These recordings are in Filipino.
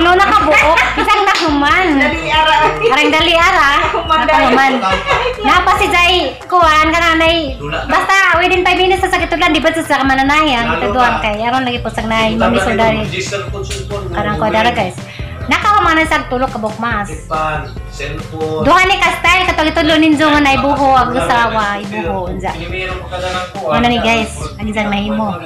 tulo na kabuok. Isang nahuman. Arang dali ara. Nahuman. Napa si Jai kuan kananay. Basta within 5 minutes sa sakit ulan di ba sa mananayan. Taduan kay aron lagi po sa nay mami sundari. Karang ko dara guys. Nakahuman sa tulo kabuk mas. Duha ni ka style katong itulo ninyo nga na ibuho ag usawa ibuho unsa. Ano ni guys, ani sang mahimo.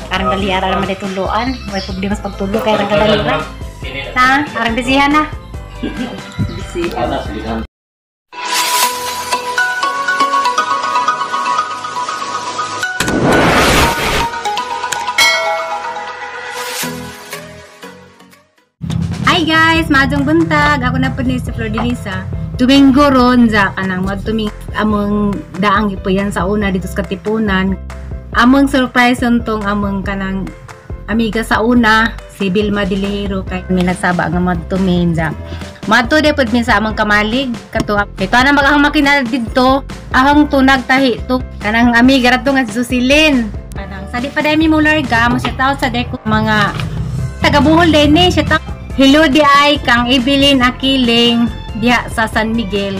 Karang dali ara naman dituluan, may problema sa pagtulo kay arang dali ra. Ha, arang bisihan na. Bisihan. Hi guys, madong buntag. Ako na po ni si Flordelisa. Domingo ron sa kanang magtuming among daang ipuyan sa una dito sa Katipunan. Among surprise untong among kanang amiga sa una, si Vilma Dilihero kay mi nagsaba nga magtumin sa. Madto de pud mi sa among kamalig kato. Ito na magahang makina didto. Ahong tunag tahi to kanang amiga radto nga si Susilin. Kanang sadi pa dai mi mo larga mo shout out sa deko mga taga Bohol din ni shout out. Hello di ay kang Evelyn Akiling diha sa San Miguel.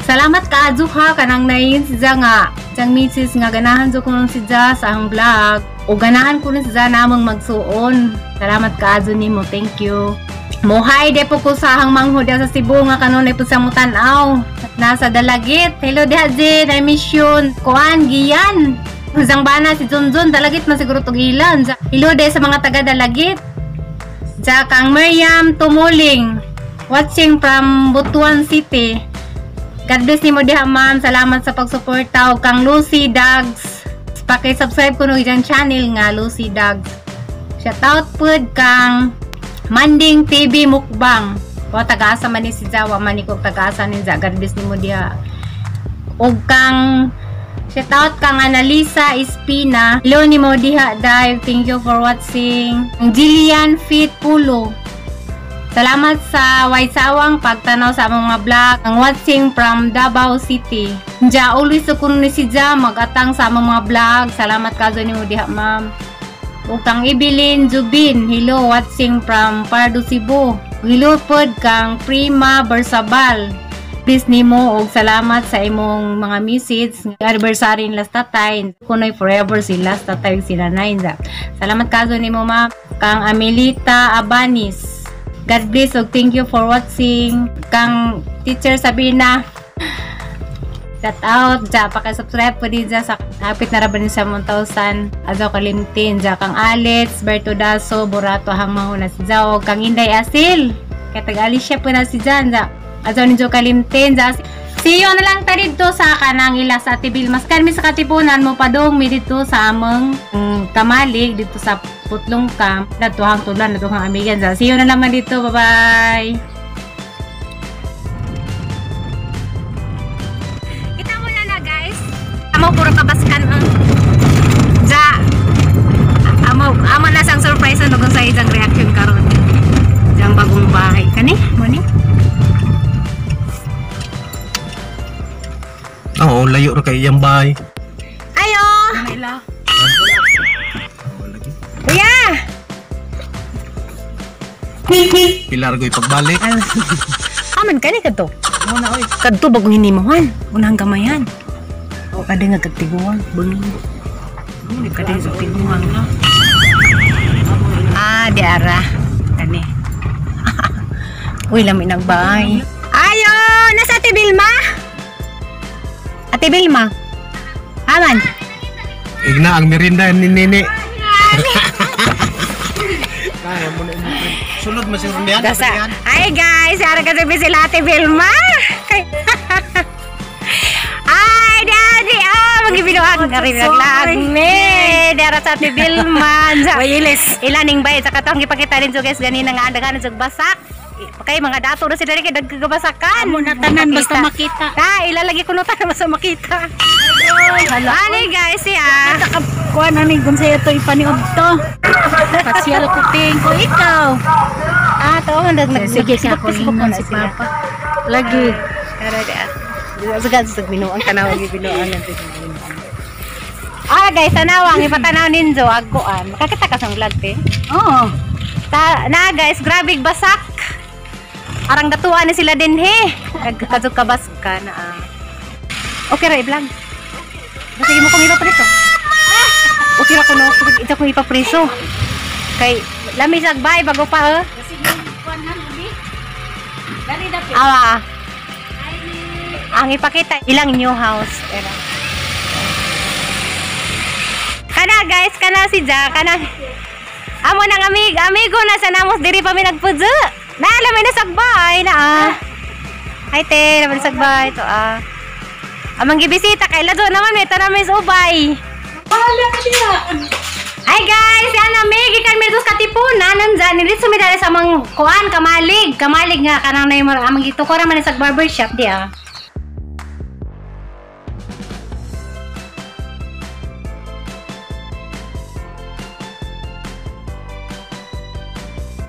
Salamat ka Azuha kanang nayin si Za nga sang misis nga ganahan jo kuno si Za sa ang vlog o ganahan kuno si Za namang magsuon. Salamat ka Azu nimo, thank you. Mohay de po ko sa hang manghod sa Cebu nga kanunay po sa mutanaw. Nasa Dalagit. Hello di Haji, I miss you. Kuan Giyan. Sang bana si Junjun Dalagit man siguro tog ilan. Hello de sa mga taga Dalagit. Sa kang Miriam Tumuling watching from Butuan City. God bless nimo diha ma'am. Salamat sa pagsuporta og kang Lucy Dogs. Paki-subscribe kuno iyang channel nga Lucy Dogs. Shout out pud kang Manding TV Mukbang. O taga-asa man ni si Jawa man ni kog taga-asa ni Za. God bless nimo diha. Og kang shout out kang Analisa Espina. Hello ni mo diha dive. Thank you for watching. Jillian Fit Pulo. Salamat sa waysawang pagtanaw sa among mga vlog. Ang watching from Davao City. Ja always kuno ni si Ja magatang sa among mga vlog. Salamat kazo ni mo diha ma'am. O kang Evelyn Jubin. Hello watching from Pardo Cebu. Hello pod kang Prima Bersabal. Please nimo og salamat sa imong mga message anniversary ni last tatay kunoy forever si last tatay sila nine. Salamat kazo nimo ma kang Amelita Abanis. God bless og thank you for watching. Kang Teacher Sabina. Shout out ja paka-subscribe po din sa hapit na raban sa 1,000 azaw kalimtin ja kang Alex Bertodaso Borato hang mahuna si Jao kang Inday Asil kay tag-Alicia po na si Jan ja ato ninyo kalimtin. See you na lang ta dito sa kanang ila sa Ate Vilma. Kan mi sa Katipunan mo padong mi dito sa among kamalig dito sa Putlong Camp. Datuhang tulan datuhang amigan. See you na naman dito. Bye-bye. Kita mo na guys. Amo puro kabaskan amo na sang surprise ano kung sa isang reaction karon. Jang bagong bahay kani mo ni. Oo, layo ra kay iyang bahay. Ayo! Kuya! Pilar go'y pagbalik. Aman ka ni kadto. Muna oy. Kadto bagong hinimuhan. Unang gamayan. O kada nga kagtiguan. Bungo. Kada sa tiguan na. Di ara. Kani. Uy, lami nagbahay. Ayo! Nasa Ate Vilma? Ate Vilma. Aman. Igna ang merinda ni Nene. Sulod mo si Rondian. Hi guys, ara ka sabi sila Ate Vilma. Ay, daddy, magibinuhan ka rin naglag. Dara sa Ate Vilma. Wayilis. Ilaning bay, sa katong ipakita rin so guys, ganina nga andagan sa basak. Okay, mga dato na sila rin kaya nagkagabasakan. Amo na tanan basta makita. Ilalagay ko na tanan basta makita. Ano guys ya? Kuha na ni Gonzalo ito ipaniod to. Pasyal ko ting ko ikaw. To sige siya ko ingon si Papa. Lagi. Pero sagad sa binuang tanaw gi binuang natin. Guys, tanawang ipatanaw ninyo agkuan. Makakita ka sa vlog te? Oo. Na guys, grabe basak. Arang datuan ni sila din he. Nagkadto kabas ka na. Okay ra i-vlog. Sige mo kung ipapriso. Okay ra ko no, ito ko ipapriso. Kay lami sagbay bago pa Sige, kuan na ubi. Dali dapat. Awa. Ang ipakita ilang new house. Era. Kana guys, kana si Ja, kana. Amo nang amigo na sa namos diri pa mi nagpudyo. Naala may nasagbay na Ay te, naman nasagbay to Amang gibisita kay Lado naman may tanamay sa ubay. Wala ka diya. Hi guys, yan na gikan mi dos katipunan nandiyan ni sumi dali sa mang kuan kamalig nga kanang nay amang gito ko ra man sa barbershop di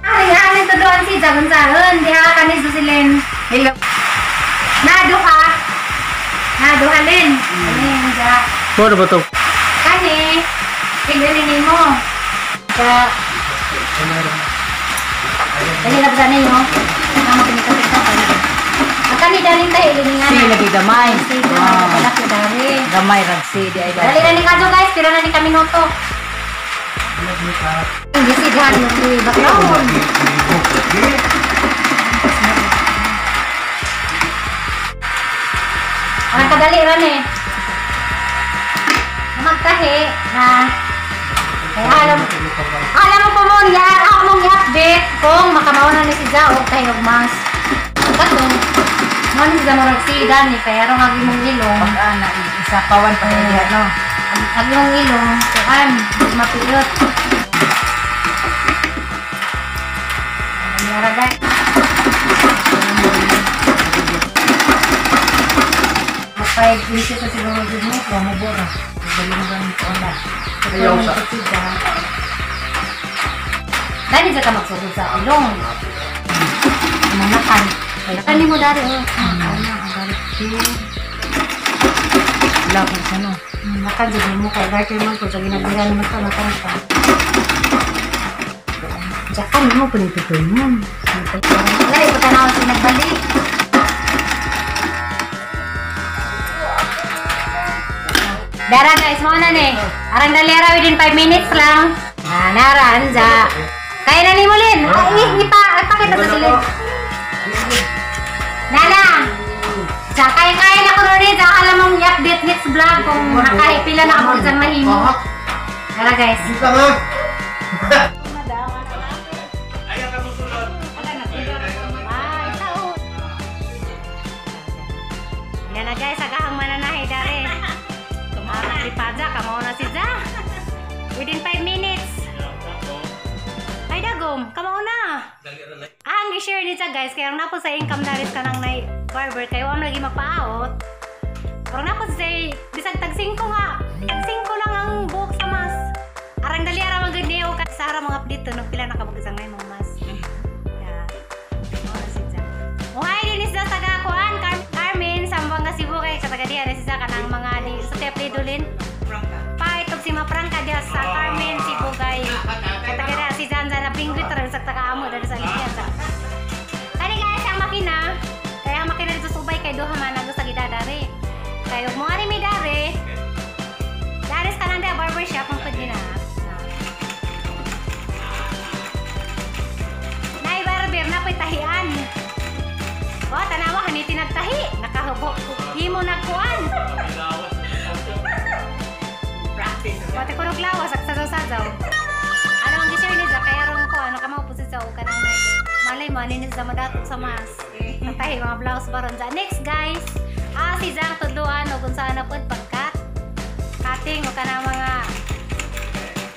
Ay, to doon si Jagon Sahon. Di ha, kanis do silin. Hello. Nado ka. Nado halin. Halin, ja. Ano ba to? Kani. Tigilin mo. Sa... Dali lang sana yun. Ang makinikapit ka. Ang kani daling tayo. Si lagi gamay. Si gamay. Dari. Gamay rag si di ay Dali na ni Kajo guys. Pero na ni kami noto. Hindi si Gan. Hindi background. Ang kadali ran eh. Magtahi na alam mo po mo niya, ako mong i-update kung makamauna ni si Zao tayo mas. Kaso, man si Zao marag si Dani, kaya rin ang imong ilong. ana isa pawan pa diya no. Ang imong ilong, kuan, mapilot. Ang yaragay. Mapay, isip sa siguro din mo, pramobora. Balungan ko na. Ayaw sa. Dahil sa magsugod sa ilong. Manakan. Kani mo dari oh. Lapo sa no. Makan jadi mo kay garter man ko sa ginagbiran mo sa makan ka. Jakan mo pud ito mo. Lay ko tanaw sa nagbalik. Dara guys, mo na ni. Arang dalera within 5 minutes lang. Nara anja. Kaya na ni Mulin. Ipakita sa silid. Nana. Sa kaya na ko rin sa alam mong i-update next vlog kung nakaipila na ako sa mahimo. Dara guys. Dito nga. Yan na guys, agahang mananahe dari. Paja, kamo na si Ja. Within 5 minutes. Ay dagom, kamo na. Ang i-share ni Ja guys, kaya napo sa income daris ka nang nay barber kayo am lagi magpaawot. Pero napo sa bisag tag 5 nga. Tag 5 lang ang buhok sa mas. Arang dali ara magniyo ka sa ara mga update no pila nakabugisang nay mga mas. Yeah. Kamo na si Ja. Ohay din is sa taga kuan Carmen Sambanga Cebu kay sa taga diha si Ja kanang mga di sa Teple Dulin. Paitog si Maprangka dia sa Carmen Cebu kay kataga si Zanza na pingwit rin sa taga-amo dari sa Lipiasa. Kani guys ang makina, kaya ang makina dito subay kay duha man ang sa gidadari. Kay mo ani mi dare. Daris ka nang da barbershop ang pwede na. Nay barber na pay tahian. O tanawa haniti nagtahi, nakahubok. Imo nagkuan. Pati ko naglawas, saksasaw-sasaw. Ano ang gisir ni Ja, kaya rin ko, ano ka maupusisaw ka nang malay mo, aninis na madato sa mas. Nagtahi mga blouse baron Ja. Next guys, si Ja tudluan o kung saan na po pagkat. Cutting o ka ng mga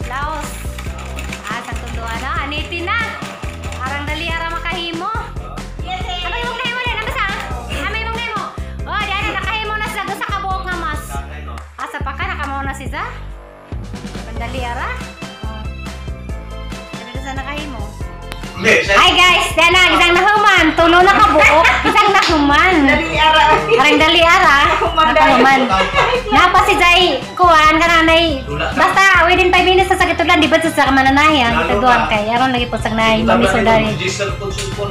blouse. Sang tudluan na, anitin na. Arang dali, arang makahimo. Ano yung nahimo na? Nabasa? Ano yung nahimo? O, diyan, nakahimo na sa sa kabuok nga mas. Asa pa ka, nakamaw na si Ja? Pandali ara. Dito sa nakahimo. Hi guys, dana isang nahuman. man, tulo na ka buok. Isang na human. Arang dali ara. Nakahuman. Napa si Jai kuan kananay. Basta within 5 minutes sa sakit ulan di ba sa mananayan. Taduan kay aron lagi po sang nay mami sundari.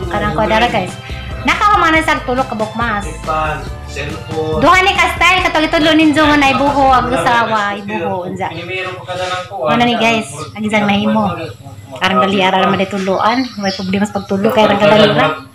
Karang ko dara guys. Nakahuman sa tulo ka buok mas. Duha ni ka style katong itulo ninyo nga na ibuho ang usawa ibuho unsa. Ano ni guys, agi sang nahimo. Arang dali ara man dituluan, may problema sa pagtulo kay arang kadali ra.